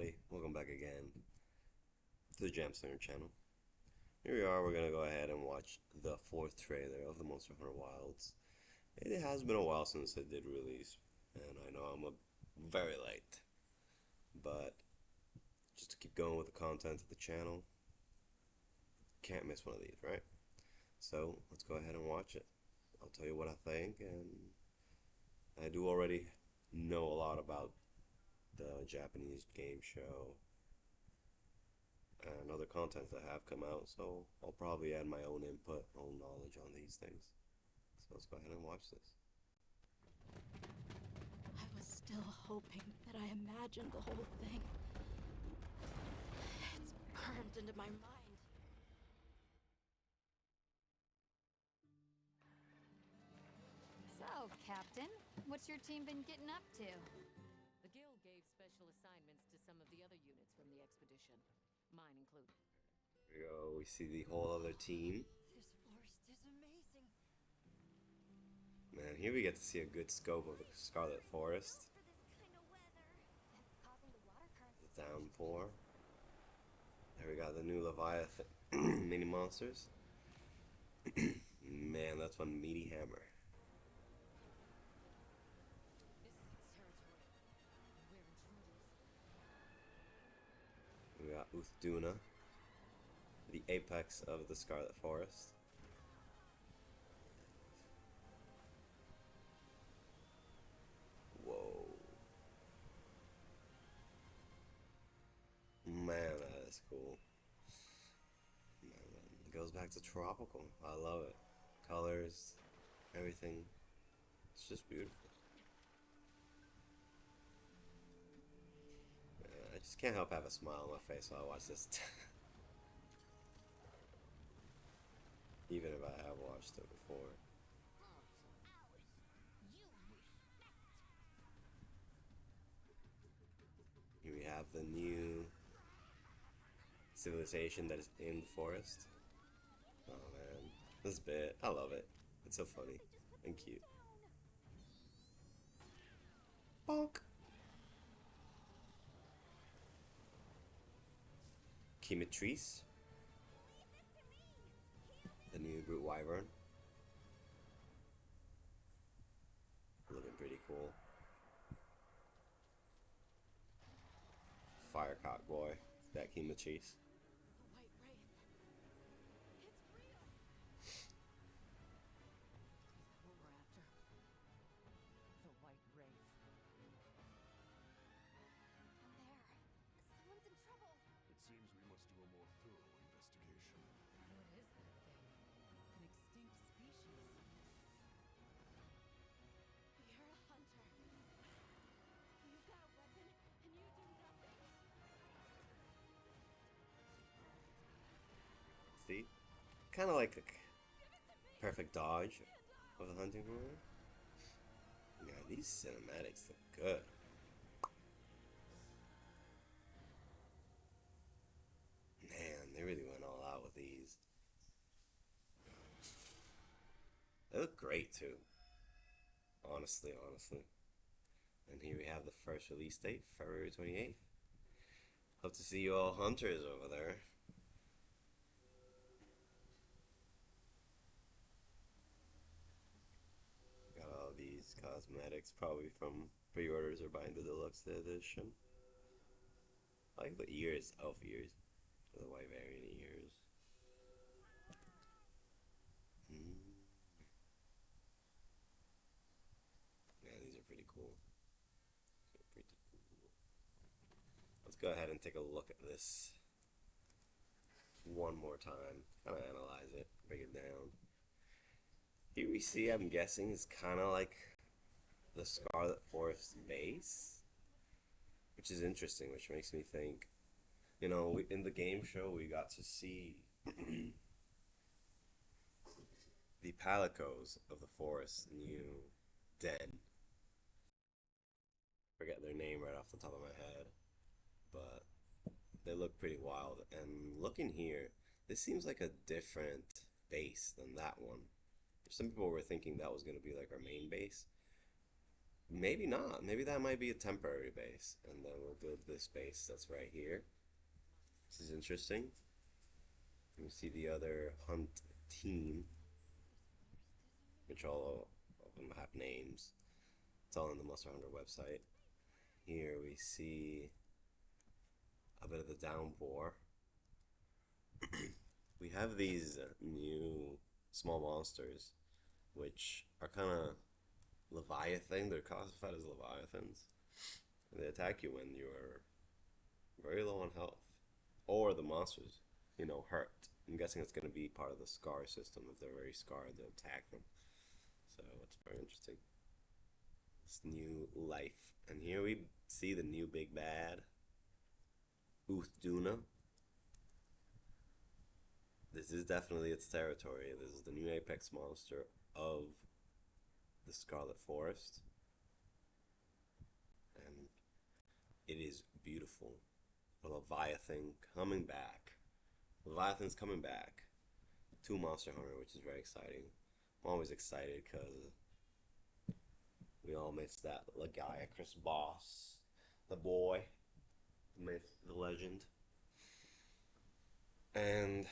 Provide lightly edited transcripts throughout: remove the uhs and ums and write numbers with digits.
everybody, welcome back again to the Jam Center channel. Here we are, we're going to go ahead and watch the fourth trailer of the Monster Hunter Wilds. It has been a while since it did release, and I know I'm very late, but just to keep going with the content of the channel, can't miss one of these, right? So, let's go ahead and watch it. I'll tell you what I think, and I do already know a lot about the Japanese game show and other content that have come out, so I'll probably add my own input, own knowledge on these things. So let's go ahead and watch this. I was still hoping that I imagined the whole thing. It's burned into my mind. So, Captain, what's your team been getting up to? The Guild gave special assignments to some of the other units from the expedition, mine included. Here we go, we see the whole other team. This forest is amazing. Man, here we get to see a good scope of the Scarlet Forest. For this kind of weather. That's causing the water currents The downpour. There we got the new Leviathan mini monsters. Man, that's one meaty hammer. This is its territory. We're intruders. We got Uthduna, the apex of the Scarlet Forest. Whoa. Man, that is cool. Man, it goes back to tropical. I love it. Colors, everything. It's just beautiful. I just can't help have a smile on my face while I watch this. Even if I have watched it before. Here we have the new civilization that is in the forest. Oh man, this bit, I love it. It's so funny and cute. Bonk! Chimitrice, the new brute wyvern. Looking pretty cool. Firecock boy, that Chimitrice. The White Wraith. It's real. Is that what we're after? The White Wraith. down there. Someone's in trouble. It seems we must do a more thorough investigation. What is that thing? An extinct species. You're a hunter. You've got a weapon, and you do nothing. See? Kind of like a perfect dodge of the hunting horn. Yeah, these cinematics look good. Man, they really went all out with these. They look great too. Honestly. And here we have the first release date, February 28th. Hope to see you all hunters over there. Got all these cosmetics, probably from pre-orders or buying the deluxe edition. I like the ears, elf ears, the white variant ears. Yeah, these are pretty cool. Let's go ahead and take a look at this one more time. Kind of analyze it, break it down. Here we see, I'm guessing, is kind of like the Scarlet Forest base, which is interesting, which makes me think, you know, in the game show we got to see the Palicos of the forest new den. Forget their name right off the top of my head, but they look pretty wild. And looking here, this seems like a different base than that one. Some people were thinking that was going to be like our main base, maybe not. Maybe that might be a temporary base, and then we'll build this base that's right here. This is interesting. You see the other hunt team, which all of them have names. It's all on the Monster Hunter website. Here we see a bit of the downpour. We have these new small monsters, which are kind of Leviathan. They're classified as Leviathans. And they attack you when you're very low on health. Or the monsters, hurt. I'm guessing it's going to be part of the scar system. If they're very scarred, they'll attack them. So it's very interesting. This new life. And here we see the new big bad, Uthduna. This is definitely its territory. This is the new apex monster of the Scarlet Forest. And it is beautiful. A Leviathan coming back. Leviathan's coming back to Monster Hunter, which is very exciting. I'm always excited because we all miss that Legiacrus boss. The boy. The myth, the legend. And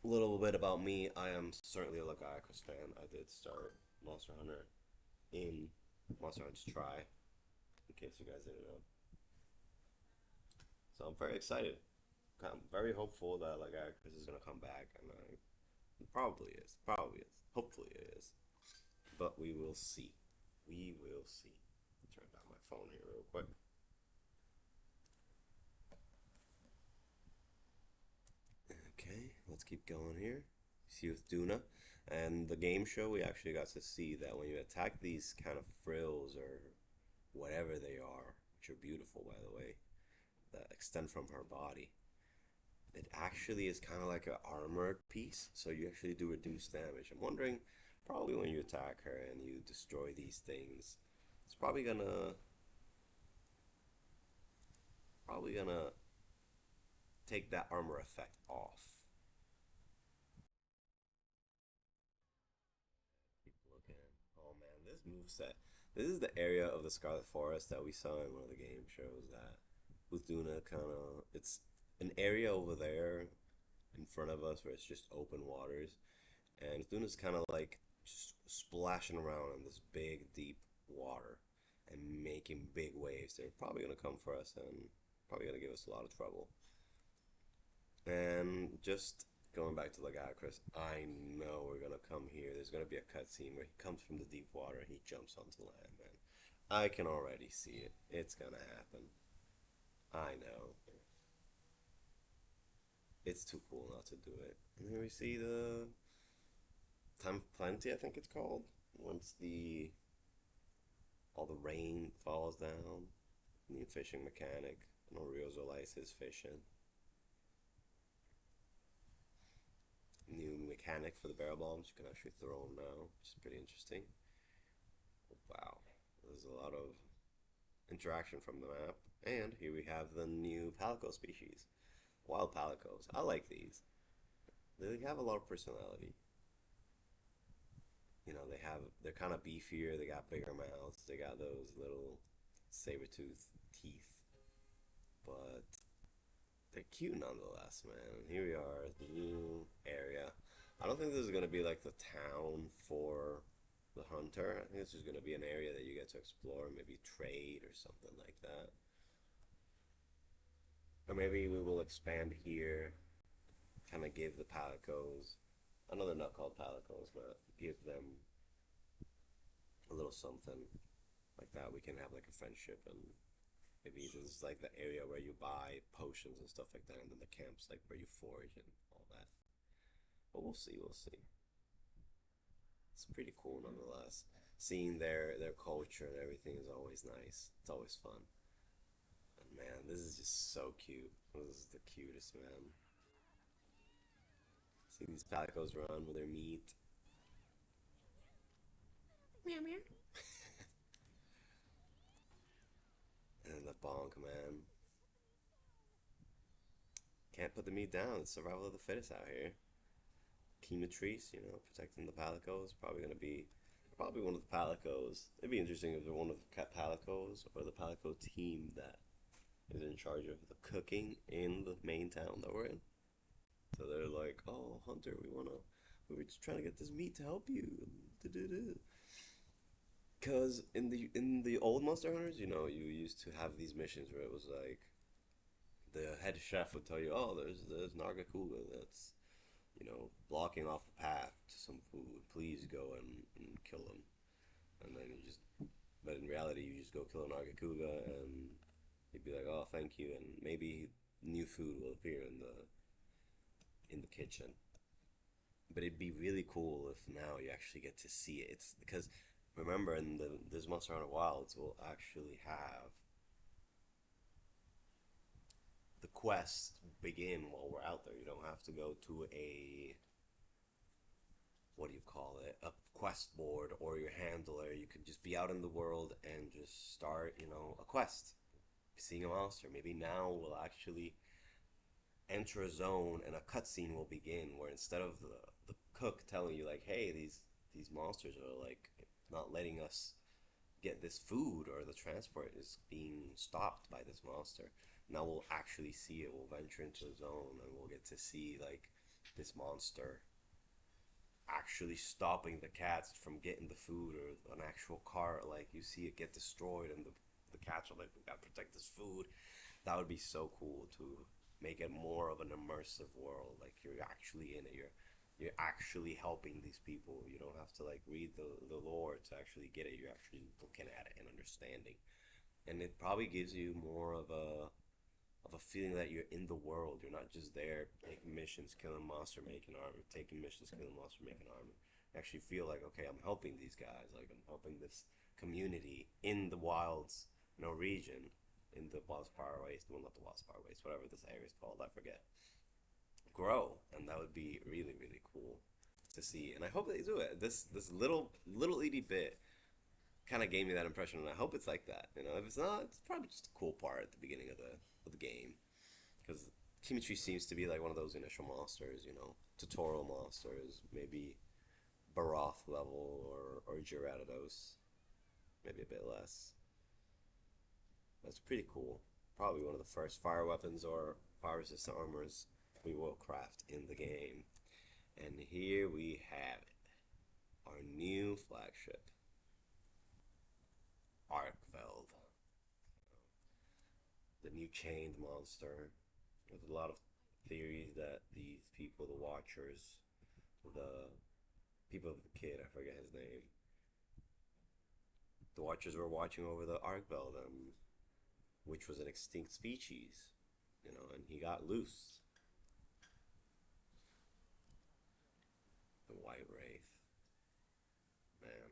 a little bit about me. I am certainly a Legiacrus fan. I did start Monster Hunter in Monster Hunter Try, in case you guys didn't know. So I'm very excited. I'm very hopeful that Legiacrus is gonna come back, and it probably is. Probably is. Hopefully it is. But we will see. We will see. Turn down my phone here real quick. Okay, let's keep going here. See with Duna. And the game show, we actually got to see that when you attack these kind of frills or whatever they are, which are beautiful by the way, that extend from her body, it actually is kind of like an armored piece, so you actually do reduce damage. I'm wondering, probably when you attack her and you destroy these things, it's probably gonna take that armor effect off. Keep looking. Oh man, this moveset. This is the area of the Scarlet Forest that we saw in one of the game shows that with Duna kind of, it's an area over there in front of us where it's just open waters, and Duna's kind of like just splashing around in this big deep water and making big waves. They're probably gonna come for us and probably gonna give us a lot of trouble. And just going back to Legiacrus, I know we're gonna come here. There's gonna be a cutscene where he comes from the deep water and he jumps onto land, man. I can already see it. It's gonna happen. I know. It's too cool not to do it. And here we see the Time Plenty, I think it's called. Once the all the rain falls down. New fishing mechanic. Noriozo likes his fishing. New mechanic for the barrel bombs. You can actually throw them now, which is pretty interesting. Wow. There's a lot of interaction from the map. And here we have the new palico species. Wild palicos. I like these. They have a lot of personality. They're kind of beefier, they got bigger mouths, they got those little saber-toothed teeth. But they're cute nonetheless, man. Here we are, the new area. I don't think this is going to be like the town for the hunter. I think this is going to be an area that you get to explore, maybe trade or something like that. Or maybe we will expand here, kind of give the palicos, I know they're not called palicos, but give them a little something like that. We can have like a friendship, and maybe this is like the area where you buy potions and stuff like that, and then the camp's like where you forage and all that. But we'll see, we'll see. It's pretty cool nonetheless. Seeing their culture and everything is always nice. It's always fun. And man, this is just so cute. This is the cutest, man. See these palicos run with their meat. Meow meow. And the bonk, man. Can't put the meat down. It's survival of the fittest out here. Chematrice, protecting the palicos. Probably probably one of the Palicos. It'd be interesting if they're one of the Palicos or the Palico team that is in charge of the cooking in the main town that we're in. So they're like, "Oh, Hunter, we were just trying to get this meat to help you." Because in the old Monster Hunters, you used to have these missions where it was like the head chef would tell you, "Oh, there's Nargacuga that's blocking off the path to some food. Please go and kill him." And then but in reality, you just go kill an Nargacuga, and he'd be like, "Oh, thank you," and maybe new food will appear in the kitchen. But it'd be really cool if now you actually get to see it. It's because remember in this Monster Hunter Wilds will actually have the quests begin while we're out there. You don't have to go to a what do you call it, a quest board or your handler. You could just be out in the world and just start, a quest, seeing a monster. Maybe now we'll actually enter a zone and a cutscene will begin where instead of the cook telling you like, hey, these monsters are like not letting us get this food, or the transport is being stopped by this monster. Now we'll actually see it. We'll venture into a zone and we'll get to see like this monster actually stopping the cats from getting the food, or an actual car, like you see it get destroyed and the cats are like, we gotta protect this food. That would be so cool to make it more of an immersive world. Like you're actually in it. You're actually helping these people. You don't have to like read the lore to actually get it. You're actually looking at it and understanding. And it probably gives you more of a feeling that you're in the world. You're not just there taking missions, killing monster, making armor, taking missions, killing monster, making armor. You actually feel like, okay, I'm helping these guys. Like I'm helping this community in the wilds, region, in the Wildspire Waste. Well, not the Wildspire Waste, whatever this area is called, I forget. Grow, and that would be really really cool to see. And I hope they do it. This little itty bit kind of gave me that impression, and I hope it's like that. If it's not, it's probably just a cool part at the beginning of the game, because Kimitri seems to be like one of those initial monsters, tutorial monsters, maybe Baroth level or Gyarados, maybe a bit less. That's pretty cool. Probably one of the first fire weapons or fire resistant armors we will craft in the game. And here we have it, our new flagship, Arkveld, the new chained monster. There's a lot of theories that these people, the Watchers, the people of the kid, I forget his name, the Watchers were watching over the Arkveld, which was an extinct species, and he got loose. The White Wraith, man.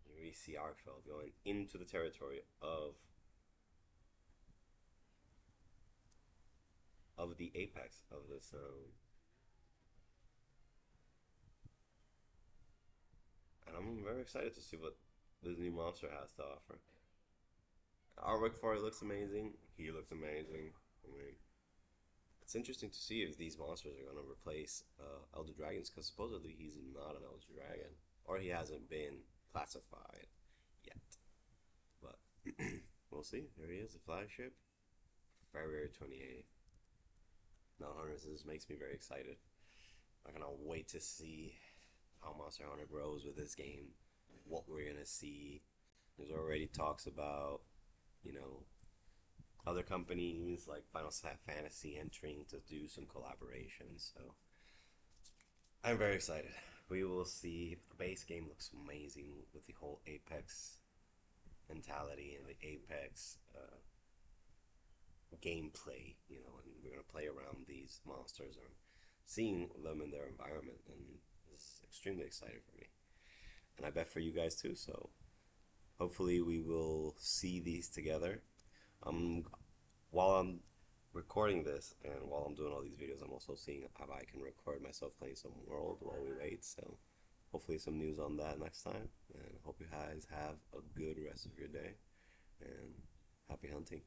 Here we see Arkfeld going into the territory of the apex of this and I'm very excited to see what this new monster has to offer. Artwork for it looks amazing. He looks amazing. I mean, it's interesting to see if these monsters are going to replace Elder Dragons, because supposedly he's not an Elder Dragon, or he hasn't been classified yet. But we'll see. There he is, the flagship, February 28th. Now, Hunters, this makes me very excited. I cannot wait to see how Monster Hunter grows with this game, what we're gonna see. There's already talks about, other companies like Final Fantasy entering to do some collaborations. So I'm very excited. We will see. The base game looks amazing with the whole Apex mentality and the Apex gameplay, and we're gonna play around these monsters and seeing them in their environment, and it's extremely exciting for me, and I bet for you guys too. So hopefully we will see these together. While I'm recording this and while I'm doing all these videos, I'm also seeing how I can record myself playing some World while we wait. So hopefully some news on that next time, and hope you guys have a good rest of your day and happy hunting.